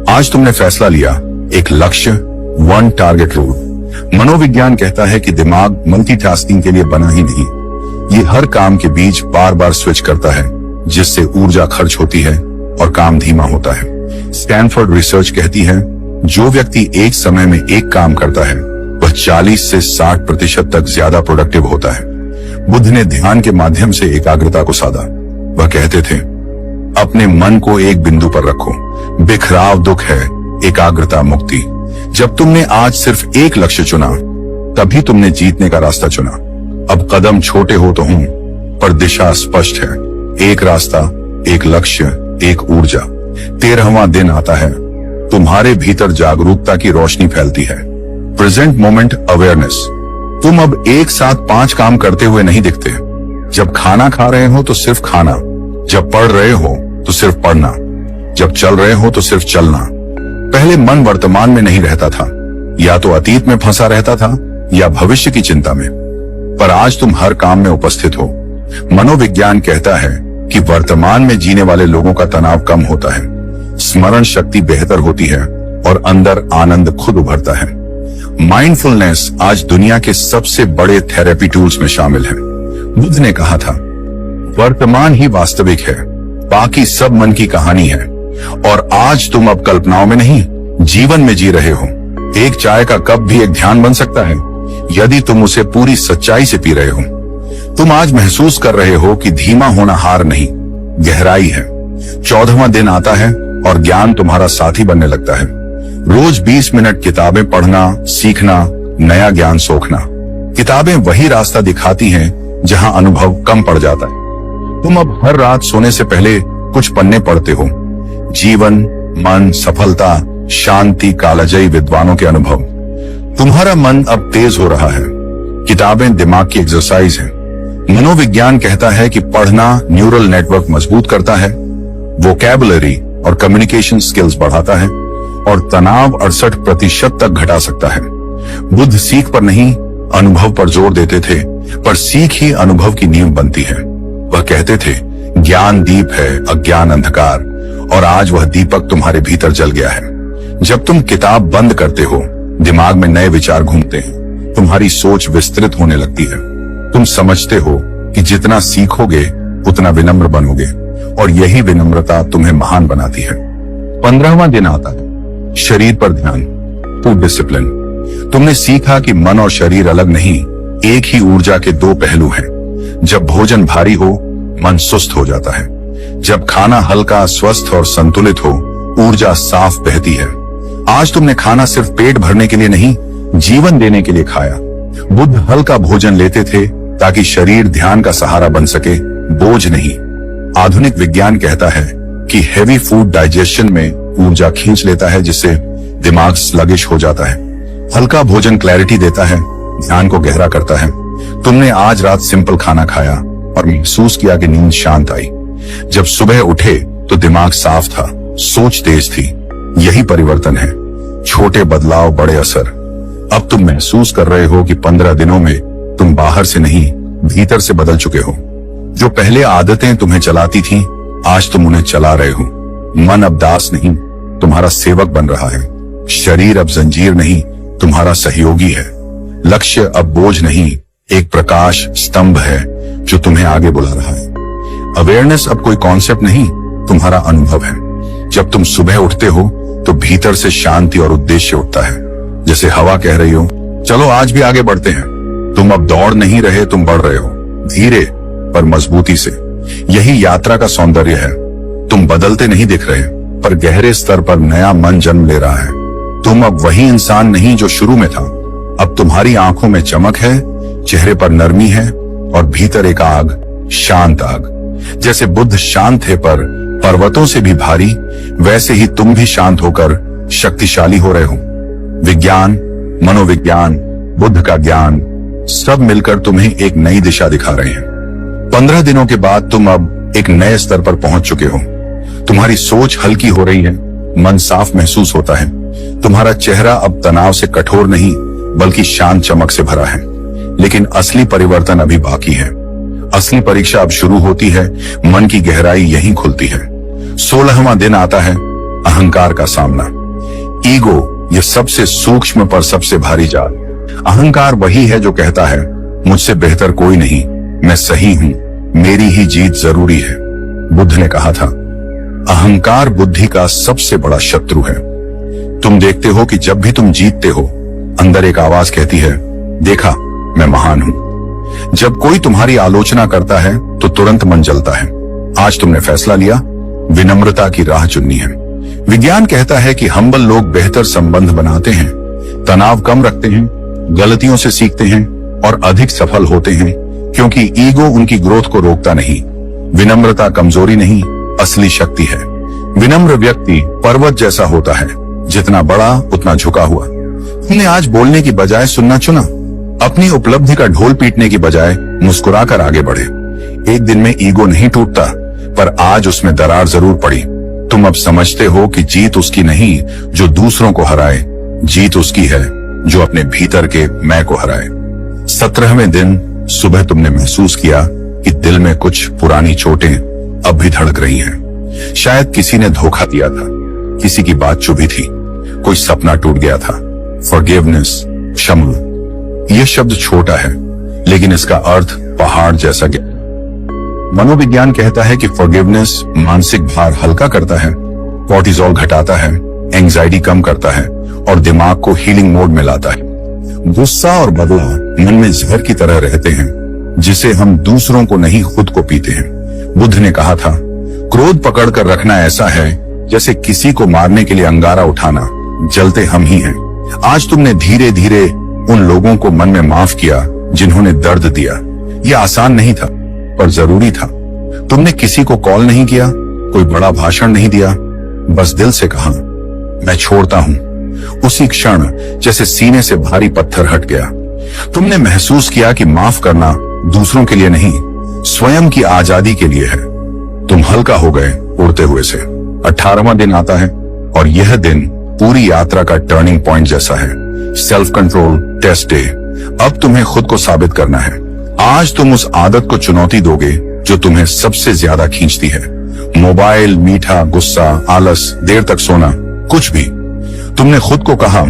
आज तुमने फैसला लिया, एक लक्ष्य, वन टारगेट रूल। मनोविज्ञान कहता है कि दिमाग मल्टीटास्किंग के लिए बना ही नहीं, ये हर काम के बीच बार बार स्विच करता है, जिससे ऊर्जा खर्च होती है और काम धीमा होता है। स्टैनफोर्ड रिसर्च कहती है, जो व्यक्ति एक समय में एक काम करता है वह 40 से 60% तक ज्यादा प्रोडक्टिव होता है। बुद्ध ने ध्यान के माध्यम से एकाग्रता को साधा। वह कहते थे, अपने मन को एक बिंदु पर रखो, बिखराव दुख है, एकाग्रता मुक्ति। जब तुमने आज सिर्फ एक लक्ष्य चुना, तभी तुमने जीतने का रास्ता चुना। अब कदम छोटे हो तो हूं, पर दिशा स्पष्ट है। एक रास्ता, एक लक्ष्य, एक ऊर्जा। 13वां दिन आता है, तुम्हारे भीतर जागरूकता की रोशनी फैलती है। Present moment awareness. तुम अब एक साथ 5 काम करते हुए नहीं दिखते। जब खाना खा रहे हो तो सिर्फ खाना, जब पढ़ रहे हो तो सिर्फ पढ़ना, जब चल रहे हो तो सिर्फ चलना। पहले मन वर्तमान में नहीं रहता था, या तो अतीत में फंसा रहता था या भविष्य की चिंता में, पर आज तुम हर काम में उपस्थित हो। मनोविज्ञान कहता है कि वर्तमान में जीने वाले लोगों का तनाव कम होता है, स्मरण शक्ति बेहतर होती है और अंदर आनंद खुद उभरता है। माइंडफुलनेस आज दुनिया के सबसे बड़े थेरेपी टूल्स में शामिल है। बुद्ध ने कहा था, वर्तमान ही वास्तविक है, बाकी सब मन की कहानी है। और आज तुम अब कल्पनाओं में नहीं, जीवन में जी रहे हो। एक चाय का कप भी एक ध्यान बन सकता है, यदि तुम उसे पूरी सच्चाई से पी रहे हो। तुम आज महसूस कर रहे हो कि धीमा होना हार नहीं, गहराई है। 14वां दिन आता है और ज्ञान तुम्हारा साथी बनने लगता है। रोज 20 मिनट किताबें पढ़ना, सीखना, नया ज्ञान सोखना। किताबें वही रास्ता दिखाती हैं जहां अनुभव कम पड़ जाता है। तुम अब हर रात सोने से पहले कुछ पन्ने पढ़ते हो। जीवन, मन, सफलता, शांति, कालजयी विद्वानों के अनुभव। तुम्हारा मन अब तेज हो रहा है। किताबें दिमाग की एक्सरसाइज है। मनोविज्ञान कहता है कि पढ़ना न्यूरल नेटवर्क मजबूत करता है, वोकैबुलरी और कम्युनिकेशन स्किल्स बढ़ाता है और तनाव 68% तक घटा सकता है। बुद्ध सीख पर नहीं, अनुभव पर जोर देते थे, पर सीख ही अनुभव की नींव बनती है। वह कहते थे, ज्ञान दीप है, अज्ञान अंधकार, और आज वह दीपक तुम्हारे भीतर जल गया है। जब तुम किताब बंद करते हो, दिमाग में नए विचार घूमते हैं, तुम्हारी सोच विस्तृत होने लगती है। तुम समझते हो कि जितना सीखोगे उतना विनम्र बनोगे, और यही विनम्रता तुम्हें महान बनाती है। 15वां दिन आता है, शरीर पर ध्यान, फूड डिसिप्लिन। तुमने सीखा कि मन और शरीर अलग नहीं, एक ही ऊर्जा के 2 पहलू हैं। जब भोजन भारी हो, मन सुस्त हो जाता है। जब खाना हल्का, स्वस्थ और संतुलित हो, ऊर्जा साफ बहती है। आज तुमने खाना सिर्फ पेट भरने के लिए नहीं, जीवन देने के लिए खाया। बुद्ध हल्का भोजन लेते थे ताकि शरीर ध्यान का सहारा बन सके, बोझ नहीं। आधुनिक विज्ञान कहता है कि हेवी फूड डाइजेशन में ऊर्जा खींच लेता है, जिससे दिमाग स्लगिश हो जाता है। हल्का भोजन क्लैरिटी देता है, ध्यान को गहरा करता है। तुमने आज रात सिंपल खाना खाया और महसूस किया कि नींद शांत आई। जब सुबह उठे तो दिमाग साफ था, सोच तेज थी। यही परिवर्तन है, छोटे बदलाव, बड़े असर। अब तुम महसूस कर रहे हो कि 15 दिनों में तुम बाहर से नहीं, भीतर से बदल चुके हो। जो पहले आदतें तुम्हें चलाती थीं, आज तुम उन्हें चला रहे हो। मन अब दास नहीं, तुम्हारा सेवक बन रहा है। शरीर अब जंजीर नहीं, तुम्हारा सहयोगी है। लक्ष्य अब बोझ नहीं, एक प्रकाश स्तंभ है जो तुम्हें आगे बुला रहा है। अवेयरनेस अब कोई कॉन्सेप्ट नहीं, तुम्हारा अनुभव है। जब तुम सुबह उठते हो तो भीतर से शांति और उद्देश्य उठता है। जैसे हवा कह रही हो, चलो आज भी आगे बढ़ते हैं। तुम अब दौड़ नहीं रहे, तुम बढ़ रहे हो, धीरे पर मजबूती से। यही यात्रा का सौंदर्य है। तुम बदलते नहीं दिख रहे, पर गहरे स्तर पर नया मन जन्म ले रहा है। तुम अब वही इंसान नहीं जो शुरू में था। अब तुम्हारी आंखों में चमक है, चेहरे पर नरमी है और भीतर एक आग, शांत आग। जैसे बुद्ध शांत थे पर पर्वतों से भी भारी, वैसे ही तुम भी शांत होकर शक्तिशाली हो रहे हो। विज्ञान, मनोविज्ञान, बुद्ध का ज्ञान, सब मिलकर तुम्हें एक नई दिशा दिखा रहे हैं। 15 दिनों के बाद तुम अब एक नए स्तर पर पहुंच चुके हो। तुम्हारी सोच हल्की हो रही है, मन साफ महसूस होता है। तुम्हारा चेहरा अब तनाव से कठोर नहीं बल्कि शांत चमक से भरा है। लेकिन असली परिवर्तन अभी बाकी है। असली परीक्षा अब शुरू होती है। मन की गहराई यहीं खुलती है। 16वां दिन आता है, अहंकार का सामना। ईगो, ये सबसे सूक्ष्म पर सबसे भारी जाल। अहंकार वही है जो कहता है, मुझसे बेहतर कोई नहीं, मैं सही हूं, मेरी ही जीत जरूरी है। बुद्ध ने कहा था, अहंकार बुद्धि का सबसे बड़ा शत्रु है। तुम देखते हो कि जब भी तुम जीतते हो, अंदर एक आवाज कहती है, देखा, मैं महान हूं। जब कोई तुम्हारी आलोचना करता है तो तुरंत मन जलता है। आज तुमने फैसला लिया, विनम्रता की राह चुननी है। विज्ञान कहता है कि हम्बल लोग बेहतर संबंध बनाते हैं, तनाव कम रखते हैं, गलतियों से सीखते हैं और अधिक सफल होते हैं, क्योंकि ईगो उनकी ग्रोथ को रोकता नहीं। विनम्रता कमजोरी नहीं, असली शक्ति है। विनम्र व्यक्ति पर्वत जैसा होता है, जितना बड़ा उतना झुका हुआ। तुमने आज बोलने की बजाय सुनना चुना, अपनी उपलब्धि का ढोल पीटने की बजाय मुस्कुराकर आगे बढ़े। एक दिन में ईगो नहीं टूटता, पर आज उसमें दरार जरूर पड़ी। तुम अब समझते हो कि जीत उसकी नहीं जो दूसरों को हराए, जीत उसकी है जो अपने भीतर के मैं को हराए। 17वें दिन सुबह तुमने महसूस किया कि दिल में कुछ पुरानी चोटें अब भी धड़क रही हैं। शायद किसी ने धोखा दिया था, किसी की बात चुभी थी, कोई सपना टूट गया था। फॉरगिवनेस, क्षमा, यह शब्द छोटा है लेकिन इसका अर्थ पहाड़ जैसा गहरा। मनोविज्ञान कहता है कि फॉरगिवनेस मानसिक भार हल्का करता है, कॉर्टिसोल घटाता है, एंजाइटी कम करता है और दिमाग को हीलिंग मोड में लाता है। गुस्सा और बदला मन में जहर की तरह रहते हैं, जिसे हम दूसरों को नहीं खुद को पीते हैं। बुद्ध ने कहा था, क्रोध पकड़कर रखना ऐसा है जैसे किसी को मारने के लिए अंगारा उठाना, जलते हम ही हैं। आज तुमने धीरे धीरे उन लोगों को मन में माफ किया जिन्होंने दर्द दिया। यह आसान नहीं था पर जरूरी था। तुमने किसी को कॉल नहीं किया, कोई बड़ा भाषण नहीं दिया, बस दिल से कहा, मैं छोड़ता हूं। उसी क्षण जैसे सीने से भारी पत्थर हट गया। तुमने महसूस किया कि माफ करना दूसरों के लिए नहीं, स्वयं की आजादी के लिए है। तुम हल्का हो गए उड़ते हुए से। 18वां दिन आता है और यह दिन पूरी यात्रा का टर्निंग पॉइंट जैसा है। Self control test day. अब तुम्हें खुद को साबित करना है। आज तुम उस आदत को चुनौती दोगे जो तुम्हें सबसे ज्यादा खींचती है। मोबाइल, मीठा, गुस्सा, आलस, देर तक सोना, कुछ भी। तुमने खुद को कहा,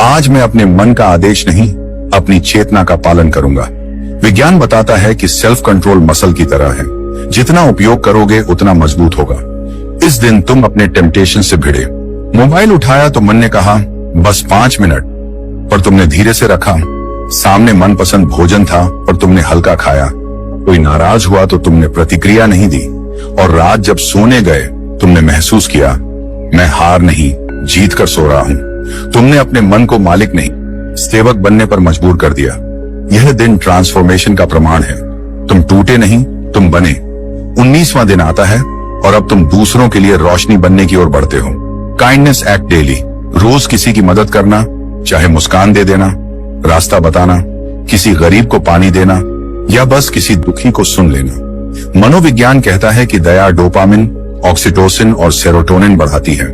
आज मैं अपने मन का आदेश नहीं, अपनी चेतना का पालन करूंगा। विज्ञान बताता है कि सेल्फ कंट्रोल मसल की तरह है, जितना उपयोग करोगे उतना मजबूत होगा। इस दिन तुम अपने टेम्पटेशन से भिड़े। मोबाइल उठाया तो मन ने कहा, बस 5 मिनट, पर तुमने धीरे से रखा। सामने मनपसंद भोजन था पर तुमने हल्का खाया। कोई नाराज हुआ तो तुमने प्रतिक्रिया नहीं दी। और रात जब सोने गए तुमने महसूस किया, मैं हार नहीं, जीत कर सो रहा हूं। तुमने अपने मन को मालिक नहीं, सेवक बनने पर मजबूर कर दिया। यह दिन ट्रांसफॉर्मेशन का प्रमाण है। तुम टूटे नहीं, तुम बने। 19वां दिन आता है और अब तुम दूसरों के लिए रोशनी बनने की ओर बढ़ते हो। Kindness act daily. रोज किसी की मदद करना, चाहे मुस्कान दे देना, रास्ता बताना, किसी गरीब को पानी देना या बस किसी दुखी को सुन लेना। मनोविज्ञान कहता है कि दया डोपामिन, ऑक्सीटोसिन और सेरोटोनिन बढ़ाती है,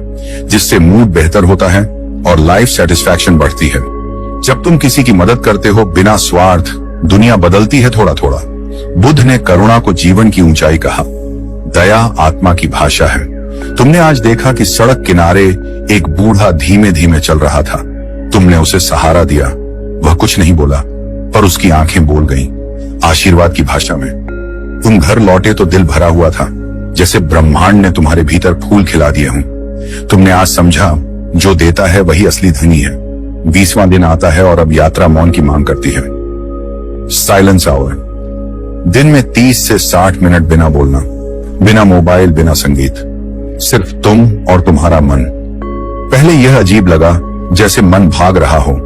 जिससे मूड बेहतर होता है और लाइफ सेटिस्फैक्शन बढ़ती है। जब तुम किसी की मदद करते हो बिना स्वार्थ, दुनिया बदलती है थोड़ा थोड़ा। बुद्ध ने करुणा को जीवन की ऊंचाई कहा। दया आत्मा की भाषा है। तुमने आज देखा कि सड़क किनारे एक बूढ़ा धीमे धीमे चल रहा था। तुमने उसे सहारा दिया। वह कुछ नहीं बोला, पर उसकी आंखें बोल गईं, आशीर्वाद की भाषा में। तुम घर लौटे तो दिल भरा हुआ था, जैसे ब्रह्मांड ने तुम्हारे भीतर फूल खिला दिए हों। तुमने आज समझा, जो देता है वही असली धनी है। 20वां दिन आता है और अब यात्रा मौन की मांग करती है। Silence hour. दिन में 30 से 60 मिनट बिना बोलना, बिना मोबाइल, बिना संगीत, सिर्फ तुम और तुम्हारा मन। पहले यह अजीब लगा, जैसे मन भाग रहा हो,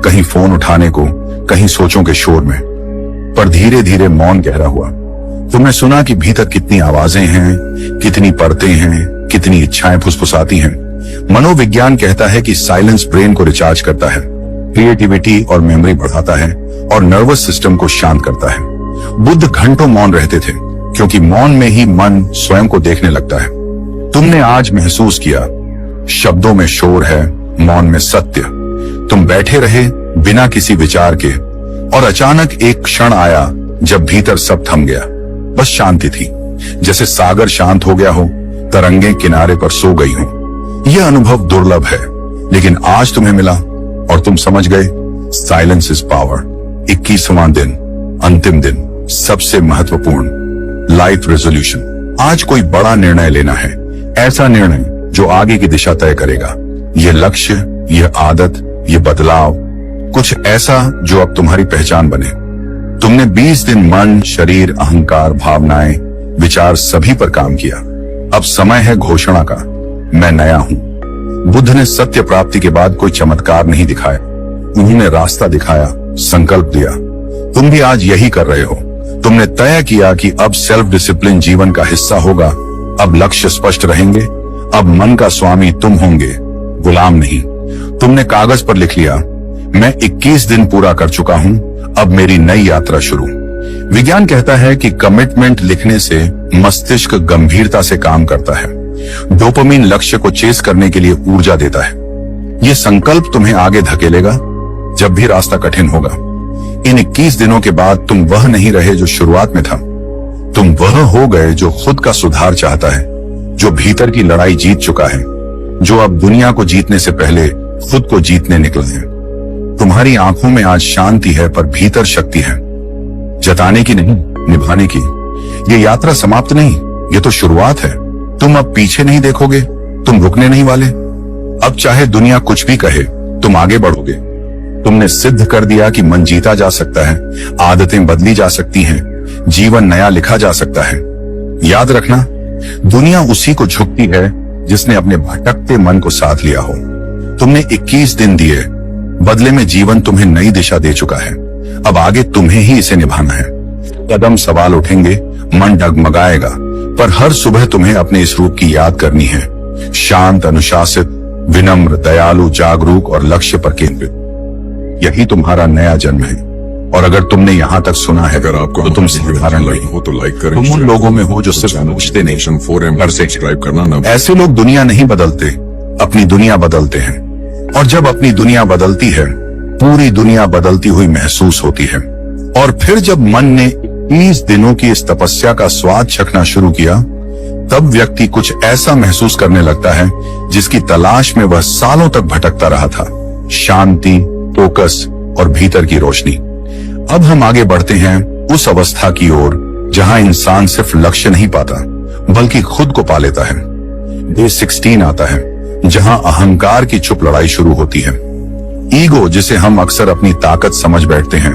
कहीं फोन उठाने को, कहीं सोचों के शोर में। पर धीरे धीरे मौन गहरा हुआ। तुमने सुना कि भीतर कितनी आवाजें हैं, कितनी परतें हैं, कितनी इच्छाएं फुसफुसाती हैं। मनोविज्ञान कहता है कि साइलेंस ब्रेन को रिचार्ज करता है, क्रिएटिविटी और मेमोरी बढ़ाता है और नर्वस सिस्टम को शांत करता है। बुद्ध घंटों मौन रहते थे, क्योंकि मौन में ही मन स्वयं को देखने लगता है। तुमने आज महसूस किया, शब्दों में शोर है, मौन में सत्य। तुम बैठे रहे बिना किसी विचार के, और अचानक एक क्षण आया जब भीतर सब थम गया। बस शांति थी, जैसे सागर शांत हो गया हो, तरंगें किनारे पर सो गई हो। यह अनुभव दुर्लभ है, लेकिन आज तुम्हें मिला और तुम समझ गए, साइलेंस इज पावर। 21वां दिन, अंतिम दिन, सबसे महत्वपूर्ण लाइफ रेजोल्यूशन। आज कोई बड़ा निर्णय लेना है, ऐसा निर्णय जो आगे की दिशा तय करेगा। यह लक्ष्य, यह आदत, यह बदलाव, कुछ ऐसा जो अब तुम्हारी पहचान बने। तुमने 20 दिन मन, शरीर, अहंकार, भावनाएं, विचार सभी पर काम किया। अब समय है घोषणा का, मैं नया हूं। बुद्ध ने सत्य प्राप्ति के बाद कोई चमत्कार नहीं दिखाया, उन्होंने रास्ता दिखाया, संकल्प दिया। तुम भी आज यही कर रहे हो। तुमने तय किया कि अब सेल्फ डिसिप्लिन जीवन का हिस्सा होगा। अब लक्ष्य स्पष्ट रहेंगे, अब मन का स्वामी तुम होंगे, गुलाम नहीं। तुमने कागज पर लिख लिया, मैं 21 दिन पूरा कर चुका हूं, अब मेरी नई यात्रा शुरू। विज्ञान कहता है कि कमिटमेंट लिखने से मस्तिष्क गंभीरता से काम करता है। डोपामिन लक्ष्य को चेस करने के लिए ऊर्जा देता है। यह संकल्प तुम्हें आगे धकेलेगा जब भी रास्ता कठिन होगा। इन 21 दिनों के बाद तुम वह नहीं रहे जो शुरुआत में था। तुम वह हो गए जो खुद का सुधार चाहता है, जो भीतर की लड़ाई जीत चुका है, जो अब दुनिया को जीतने से पहले खुद को जीतने निकला है। तुम्हारी आंखों में आज शांति है, पर भीतर शक्ति है, जताने की नहीं, निभाने की। ये यात्रा समाप्त नहीं, ये तो शुरुआत है। तुम अब पीछे नहीं देखोगे, तुम रुकने नहीं वाले। अब चाहे दुनिया कुछ भी कहे, तुम आगे बढ़ोगे। तुमने सिद्ध कर दिया कि मन जीता जा सकता है, आदतें बदली जा सकती हैं, जीवन नया लिखा जा सकता है। याद रखना, दुनिया उसी को झुकती है जिसने अपने भटकते मन को साथ लिया हो। तुमने 21 दिन दिए, बदले में जीवन तुम्हें नई दिशा दे चुका है। अब आगे तुम्हें ही इसे निभाना है। कदम सवाल उठेंगे, मन डगमगाएगा, पर हर सुबह तुम्हें अपने इस रूप की याद करनी है। शांत, अनुशासित, विनम्र, दयालु, जागरूक और लक्ष्य पर केंद्रित। यही तुम्हारा नया जन्म है। और अगर तुमने यहाँ तक सुना है, अगर आपको तो तुम साधारण हो तो लाइक करें। तुम उन लोगों में हो जो सिर्फ पूछते नहीं, सब्सक्राइब करना ना। ऐसे लोग दुनिया नहीं बदलते, अपनी दुनिया बदलते हैं। और जब अपनी दुनिया बदलती है, पूरी दुनिया बदलती हुई महसूस होती है। और फिर जब मन ने 30 दिनों की इस तपस्या का स्वाद चखना शुरू किया, तब व्यक्ति कुछ ऐसा महसूस करने लगता है जिसकी तलाश में वह सालों तक भटकता रहा था। शांति, फोकस और भीतर की रोशनी। अब हम आगे बढ़ते हैं उस अवस्था की ओर जहां इंसान सिर्फ लक्ष्य नहीं पाता, बल्कि खुद को पा लेता है। डे 16 आता है, जहां अहंकार की चुप लड़ाई शुरू होती है। ईगो, जिसे हम अक्सर अपनी ताकत समझ बैठते हैं,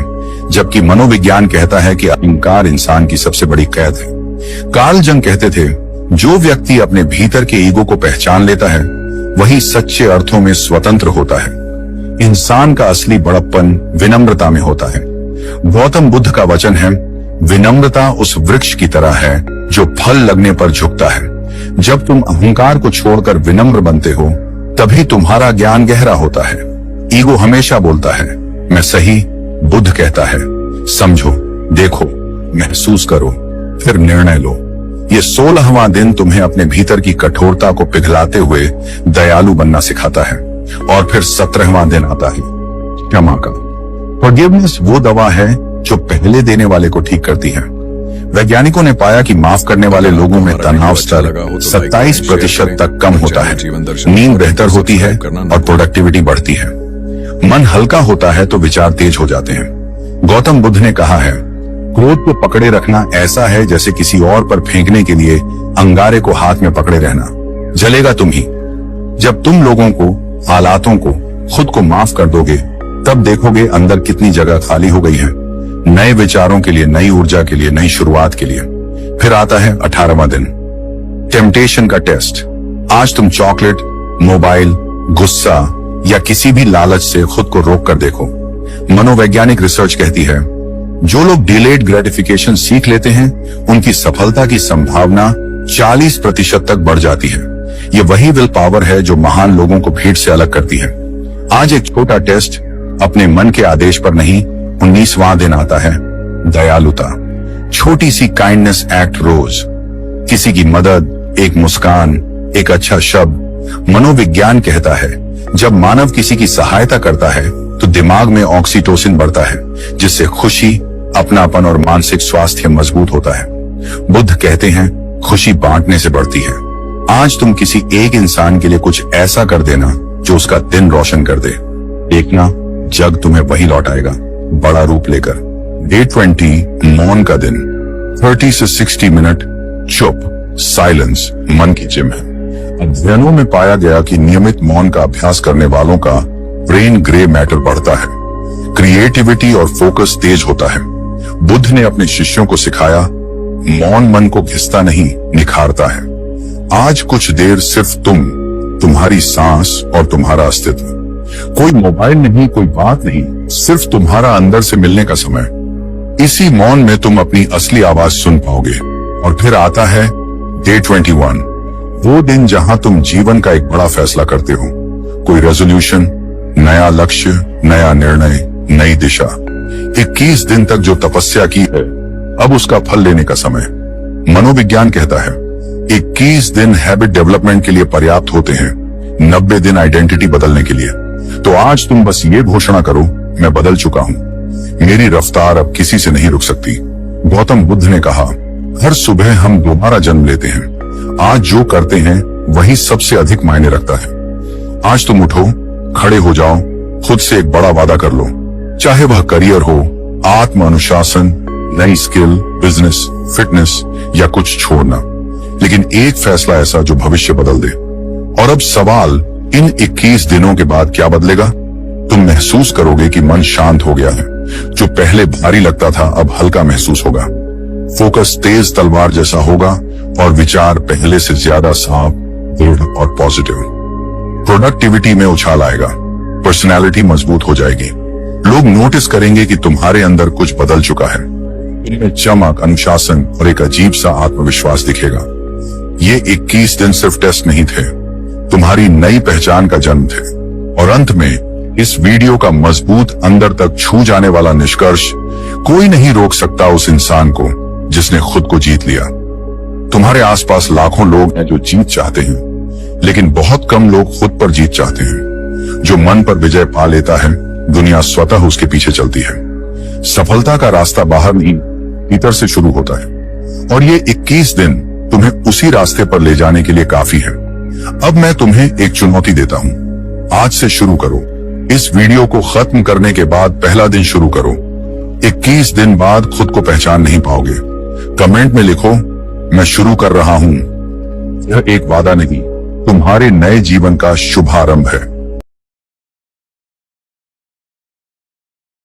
जबकि मनोविज्ञान कहता है कि अहंकार इंसान की सबसे बड़ी कैद है। कार्ल जंग कहते थे, जो व्यक्ति अपने भीतर के ईगो को पहचान लेता है, वही सच्चे अर्थों में स्वतंत्र होता है। इंसान का असली बड़प्पन विनम्रता में होता है। गौतम बुद्ध का वचन है, विनम्रता उस वृक्ष की तरह है जो फल लगने पर झुकता है। जब तुम अहंकार को छोड़कर विनम्र बनते हो, तभी तुम्हारा ज्ञान गहरा होता है। ईगो हमेशा बोलता है, मैं सही। बुद्ध कहता है, समझो, देखो, महसूस करो, फिर निर्णय लो। ये 16वां दिन तुम्हें अपने भीतर की कठोरता को पिघलाते हुए दयालु बनना सिखाता है। और फिर 17वां दिन आता है, क्षमा का। फॉरगिवनेस वो दवा है जो पहले देने वाले को ठीक करती है। वैज्ञानिकों ने पाया कि माफ करने वाले लोगों में तनाव स्तर 27% तक कम होता है, नींद बेहतर होती है और प्रोडक्टिविटी बढ़ती है। मन हल्का होता है तो विचार तेज हो जाते हैं। गौतम बुद्ध ने कहा है, क्रोध को पकड़े रखना ऐसा है जैसे किसी और पर फेंकने के लिए अंगारे को हाथ में पकड़े रहना। जलेगा तुम ही। जब तुम लोगों को, हालातों को खुद को माफ कर दोगे, तब देखोगे अंदर कितनी जगह खाली हो गई है, नए विचारों के लिए, नई ऊर्जा के लिए, नई शुरुआत के लिए। फिर आता है 18वां दिन, टेम्पटेशन का टेस्ट। आज तुम चॉकलेट, मोबाइल, गुस्सा या किसी भी लालच से खुद को रोक कर देखो। मनोवैज्ञानिक रिसर्च कहती है, जो लोग डिलेड ग्रेटिफिकेशन सीख लेते हैं, उनकी सफलता की संभावना 40% तक बढ़ जाती है। ये वही विल पावर है जो महान लोगों को भीड़ से अलग करती है। आज एक छोटा टेस्ट, अपने मन के आदेश पर नहीं। 19वां दिन आता है, दयालुता। छोटी सी काइंडनेस एक्ट रोज, किसी की मदद, एक मुस्कान, एक अच्छा शब्द। मनोविज्ञान कहता है, जब मानव किसी की सहायता करता है तो दिमाग में ऑक्सीटोसिन बढ़ता है, जिससे खुशी, अपनापन और मानसिक स्वास्थ्य मजबूत होता है। बुद्ध कहते हैं, खुशी बांटने से बढ़ती है। आज तुम किसी एक इंसान के लिए कुछ ऐसा कर देना जो उसका दिन रोशन कर दे। देखना, जग तुम्हें वही लौटाएगा, बड़ा रूप लेकर। डे 20, मौन का दिन। 30 से 60 मिनट चुप, साइलेंस मन की जिम है। अध्ययनों में पाया गया कि नियमित मौन का अभ्यास करने वालों का ब्रेन ग्रे मैटर बढ़ता है, क्रिएटिविटी और फोकस तेज होता है। बुद्ध ने अपने शिष्यों को सिखाया, मौन मन को घिसता नहीं, निखारता है। आज कुछ देर सिर्फ तुम्हारी सांस और तुम्हारा अस्तित्व। कोई मोबाइल नहीं, कोई बात नहीं, सिर्फ तुम्हारा अंदर से मिलने का समय। इसी मौन में तुम अपनी असली आवाज सुन पाओगे। और फिर आता है डे 21, वो दिन जहां तुम जीवन का एक बड़ा फैसला करते हो। कोई रेजोल्यूशन, नया लक्ष्य, नया निर्णय, नई दिशा। 21 दिन तक जो तपस्या की है, अब उसका फल लेने का समय। मनोविज्ञान कहता है, 21 दिन हैबिट डेवलपमेंट के लिए पर्याप्त होते हैं, 90 दिन आइडेंटिटी बदलने के लिए। तो आज तुम बस ये घोषणा करो, मैं बदल चुका हूं, मेरी रफ्तार अब किसी से नहीं रुक सकती। गौतम बुद्ध ने कहा, हर सुबह हम दोबारा जन्म लेते हैं। आज जो करते हैं वही सबसे अधिक मायने रखता है। आज तुम उठो, खड़े हो जाओ, खुद से एक बड़ा वादा कर लो, चाहे वह करियर हो, आत्म अनुशासन, नई स्किल, बिजनेस, फिटनेस या कुछ छोड़ना, लेकिन एक फैसला ऐसा जो भविष्य बदल दे। और अब सवाल, इन 21 दिनों के बाद क्या बदलेगा? तुम महसूस करोगे कि मन शांत हो गया है। जो पहले भारी लगता था अब हल्का महसूस होगा। फोकस तेज तलवार जैसा होगा और विचार पहले से ज्यादा साफ, दृढ़ और पॉजिटिव। प्रोडक्टिविटी में उछाल आएगा, पर्सनैलिटी मजबूत हो जाएगी। लोग नोटिस करेंगे कि तुम्हारे अंदर कुछ बदल चुका है। इनमें चमक, अनुशासन और एक अजीब सा आत्मविश्वास दिखेगा। ये 21 दिन सिर्फ टेस्ट नहीं थे, तुम्हारी नई पहचान का जन्म थे। और अंत में इस वीडियो का मजबूत, अंदर तक छू जाने वाला निष्कर्ष, कोई नहीं रोक सकता उस इंसान को जिसने खुद को जीत लिया। तुम्हारे आसपास लाखों लोग हैं जो जीत चाहते हैं, लेकिन बहुत कम लोग खुद पर जीत चाहते हैं। जो मन पर विजय पा लेता है, दुनिया स्वतः उसके पीछे चलती है। सफलता का रास्ता बाहर नहीं, भीतर से शुरू होता है। और ये 21 दिन तुम्हें उसी रास्ते पर ले जाने के लिए काफी है। अब मैं तुम्हें एक चुनौती देता हूं, आज से शुरू करो। इस वीडियो को खत्म करने के बाद पहला दिन शुरू करो। 21 दिन बाद खुद को पहचान नहीं पाओगे। कमेंट में लिखो, मैं शुरू कर रहा हूं। यह एक वादा नहीं, तुम्हारे नए जीवन का शुभारंभ है।